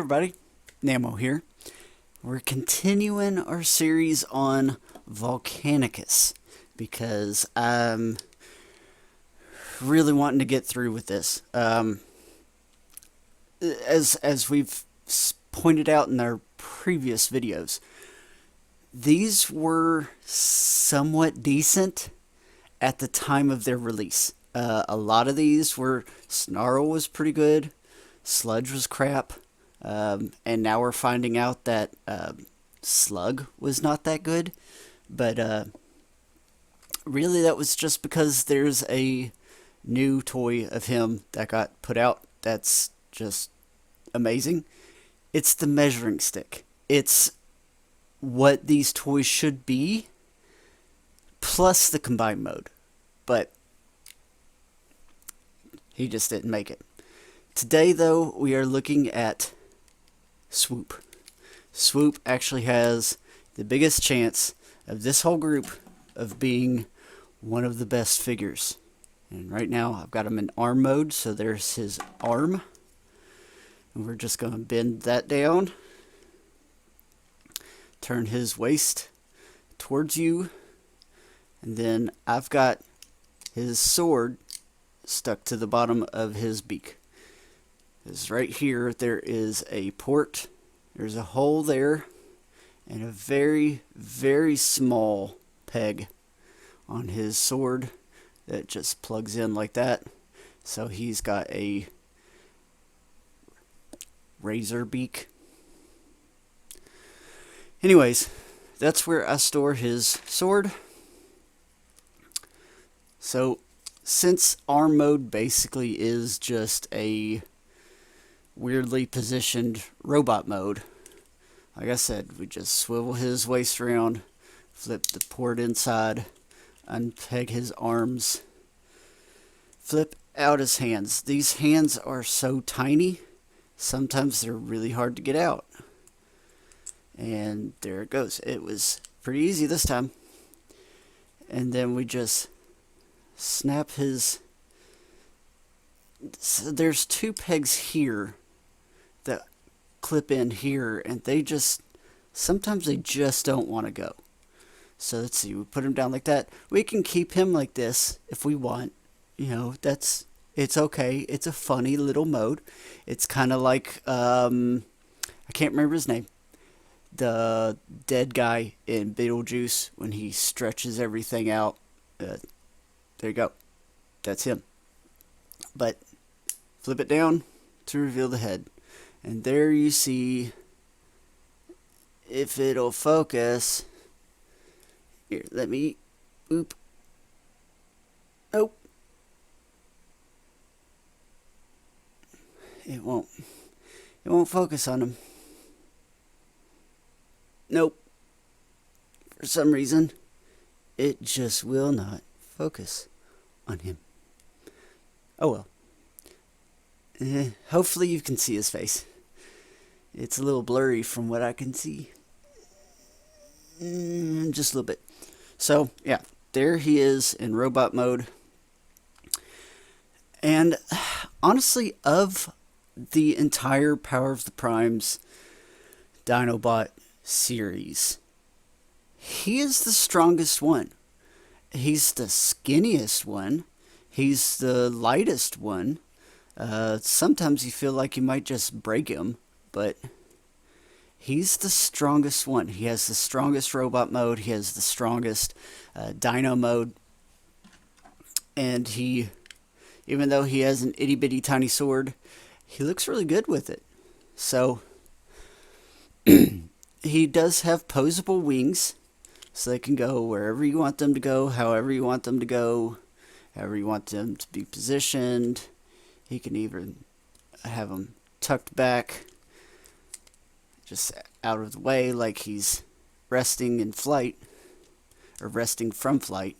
everybody, Namo here. We're continuing our series on Volcanicus because I'm really wanting to get through with this. As we've pointed out in our previous videos, these were somewhat decent at the time of their release. A lot of these were, Snarl was pretty good, Sludge was crap, and now we're finding out that Slug was not that good, but really that was just because there's a new toy of him that got put out that's just amazing. It's the measuring stick. It's what these toys should be, plus the combined mode, but he just didn't make it. Today, though, we are looking at Swoop. Swoop actually has the biggest chance of this whole group of being one of the best figures. And right now, I've got him in arm mode, so there's his arm. And we're just going to bend that down. Turn his waist towards you. And then I've got his sword stuck to the bottom of his beak. Because right here, there is a port. There's a hole there. And a very, very small peg on his sword that just plugs in like that. So he's got a razor beak. Anyways, that's where I store his sword. So, since arm mode basically is just a weirdly positioned robot mode, like I said, we just swivel his waist around, flip the port inside, unpeg his arms, flip out his hands. These hands are so tiny, sometimes they're really hard to get out. And there it goes. It was pretty easy this time. And then we just snap his... So there's two pegs here that clip in here, and they just... Sometimes they just don't want to go. So let's see, we put him down like that. We can keep him like this if we want. You know, it's okay. It's a funny little mode. It's kind of like, I can't remember his name. The dead guy in Beetlejuice when he stretches everything out. There you go. That's him. But flip it down to reveal the head. And there you see, if it'll focus. Here, let me, oop. Nope. It won't focus on him. Nope. For some reason, it just will not focus on him. Oh well. Hopefully you can see his face. It's a little blurry from what I can see. Just a little bit. So, yeah. There he is in robot mode. And honestly, of the entire Power of the Primes Dinobot series, he is the strongest one. He's the skinniest one. He's the lightest one. Sometimes you feel like you might just break him, but he's the strongest one. He has the strongest robot mode. He has the strongest dino mode. And he, even though he has an itty bitty tiny sword, he looks really good with it. So, he does have posable wings, so they can go wherever you want them to go, however you want them to go, however you want them to be positioned. He can even have them tucked back, just out of the way, like he's resting in flight, or resting from flight.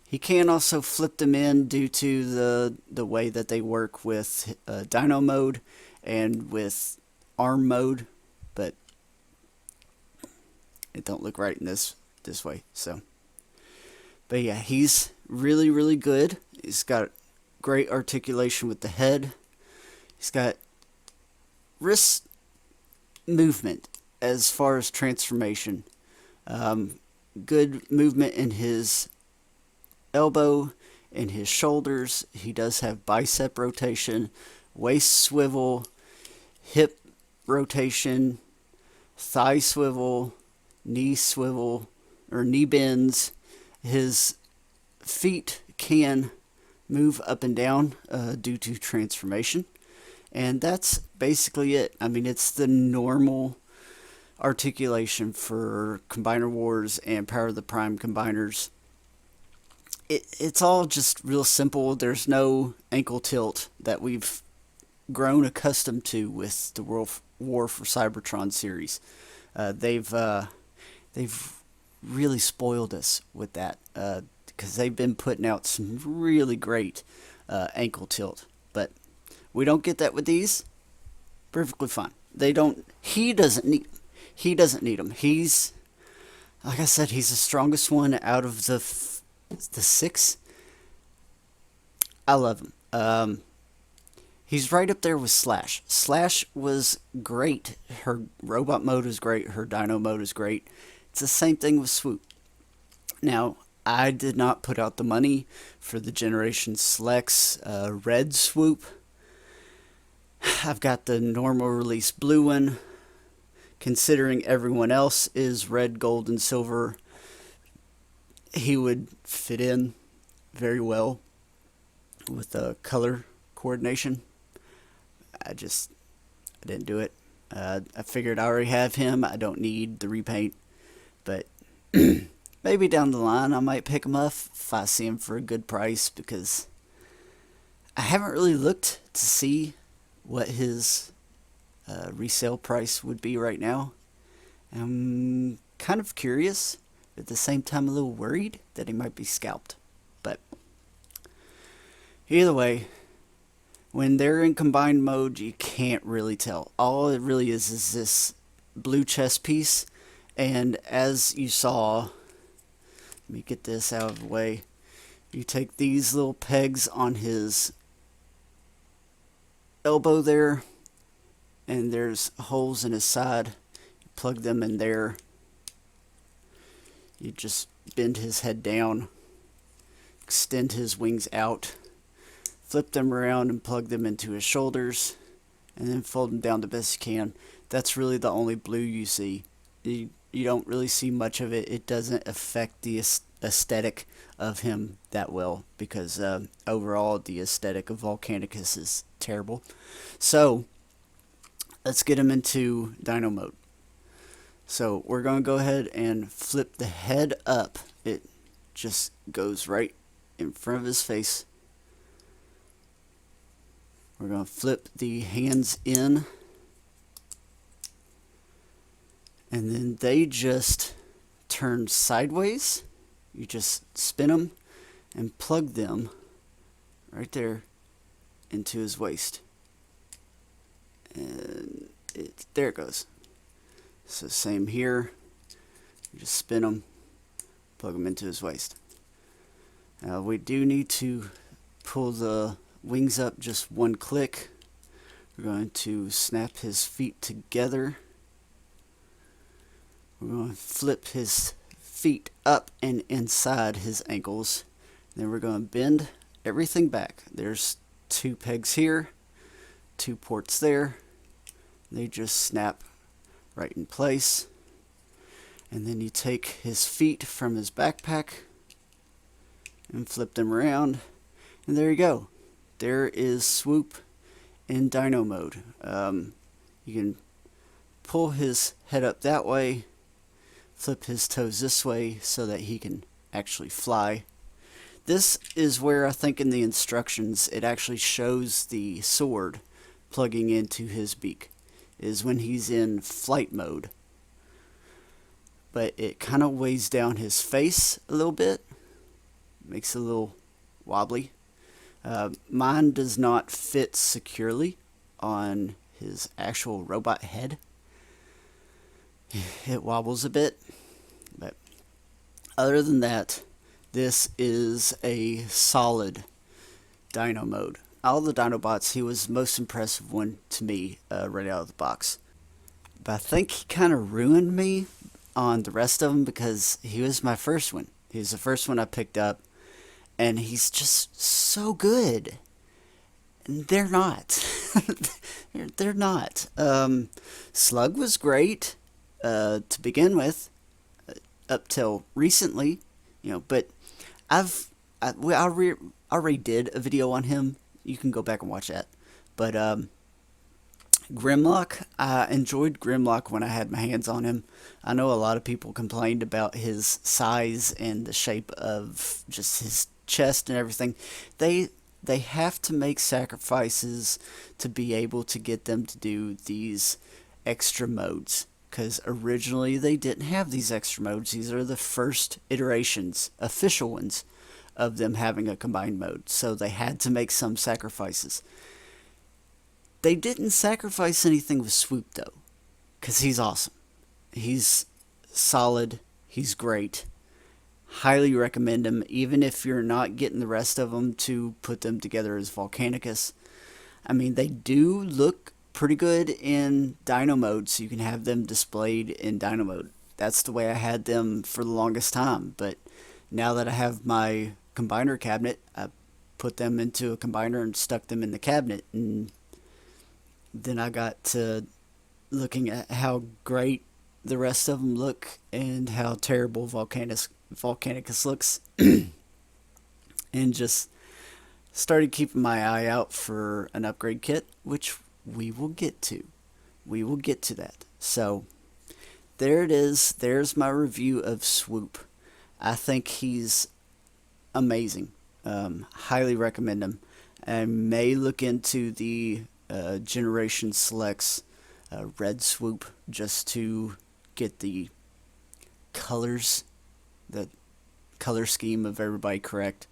He can also flip them in due to the way that they work with Dino mode and with arm mode, but it don't look right in this way. So, but yeah, he's really, really good. He's got great articulation with the head. He's got wrists movement as far as transformation. Good movement in his elbow, in his shoulders. He does have bicep rotation, waist swivel, hip rotation, thigh swivel, knee swivel, or knee bends. His feet can move up and down due to transformation. And that's basically it. I mean, it's the normal articulation for Combiner Wars and Power of the Prime combiners. It's all just real simple. There's no ankle tilt that we've grown accustomed to with the World War for Cybertron series. They've really spoiled us with that because they've been putting out some really great ankle tilt. But we don't get that with these. Perfectly fine. They don't. He doesn't need. He doesn't need them. He's, like I said, he's the strongest one out of the 6. I love him. He's right up there with Slash. Slash was great. Her robot mode is great. Her dino mode is great. It's the same thing with Swoop. Now, I did not put out the money for the Generation Selects red Swoop. I've got the normal release blue one. Considering everyone else is red, gold, and silver, he would fit in very well with the color coordination. I didn't do it. I figured I already have him. I don't need the repaint. But maybe down the line I might pick him up if I see him for a good price, because I haven't really looked to see what his resale price would be right now. I'm kind of curious, but at the same time a little worried that he might be scalped. But either way, when they're in combined mode, you can't really tell. All it really is this blue chest piece, and as you saw, let me get this out of the way. You take these little pegs on his elbow there, and there's holes in his side. You plug them in there. You just bend his head down, extend his wings out, flip them around and plug them into his shoulders, and then fold them down the best you can. That's really the only blue you see. You don't really see much of it. It doesn't affect the aesthetic of him that well, because overall the aesthetic of Volcanicus is terrible. So let's get him into dino mode. So we're going to go ahead and flip the head up. It just goes right in front of his face. We're going to flip the hands in, and then they just turn sideways. You just spin them and plug them right there into his waist. And there it goes. So same here. You just spin them, plug them into his waist. Now we do need to pull the wings up just one click. We're going to snap his feet together. We're going to flip his feet up and inside his ankles. Then we're going to bend everything back. There's 2 pegs here, 2 ports there. They just snap right in place. And then you take his feet from his backpack and flip them around, and there you go. There is Swoop in dino mode. You can pull his head up that way, flip his toes this way so that he can actually fly. This is where I think in the instructions it actually shows the sword plugging into his beak, is when he's in flight mode. But it kind of weighs down his face a little bit, makes it a little wobbly. Mine does not fit securely on his actual robot head. It wobbles a bit, but other than that, this is a solid dino mode. All the Dinobots, he was the most impressive one to me right out of the box. But I think he kind of ruined me on the rest of them because he was my first one. He was the first one I picked up, and he's just so good. And they're not. They're not. Slug was great to begin with, up till recently, But I already did a video on him. You can go back and watch that. But Grimlock, I enjoyed Grimlock when I had my hands on him. I know a lot of people complained about his size and the shape of just his chest and everything. They have to make sacrifices to be able to get them to do these extra modes. Because originally they didn't have these extra modes. These are the first iterations, official ones, of them having a combined mode. So they had to make some sacrifices. They didn't sacrifice anything with Swoop, though, because he's awesome. He's solid. He's great. Highly recommend him, even if you're not getting the rest of them to put them together as Volcanicus. I mean, they do look pretty good in Dino mode, so you can have them displayed in Dino mode. That's the way I had them for the longest time, but now that I have my combiner cabinet, I put them into a combiner and stuck them in the cabinet, and then I got to looking at how great the rest of them look and how terrible Volcanicus looks, and just started keeping my eye out for an upgrade kit, which we will get to. We will get to that. So there it is. There's my review of Swoop. I think he's amazing. Highly recommend him. I may look into the Generation Selects Red Swoop just to get the colors, the color scheme of everybody correct.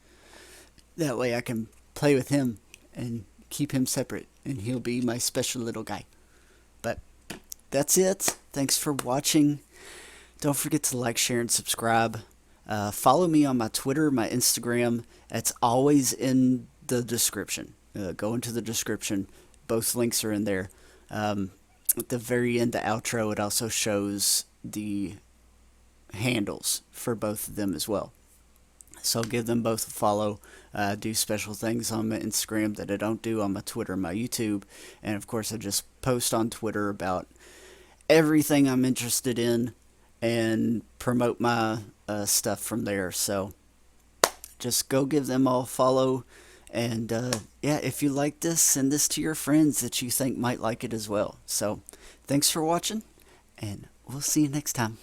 That way I can play with him and keep him separate, and he'll be my special little guy. But that's it. Thanks for watching. Don't forget to like, share, and subscribe. Follow me on my Twitter, my Instagram. It's always in the description. Go into the description. Both links are in there. At the very end, the outro, it also shows the handles for both of them as well. So give them both a follow. Do special things on my Instagram that I don't do on my Twitter and my YouTube. And of course, I just post on Twitter about everything I'm interested in and promote my stuff from there. So just go give them all a follow. And yeah, if you like this, send this to your friends that you think might like it as well. So thanks for watching, and we'll see you next time.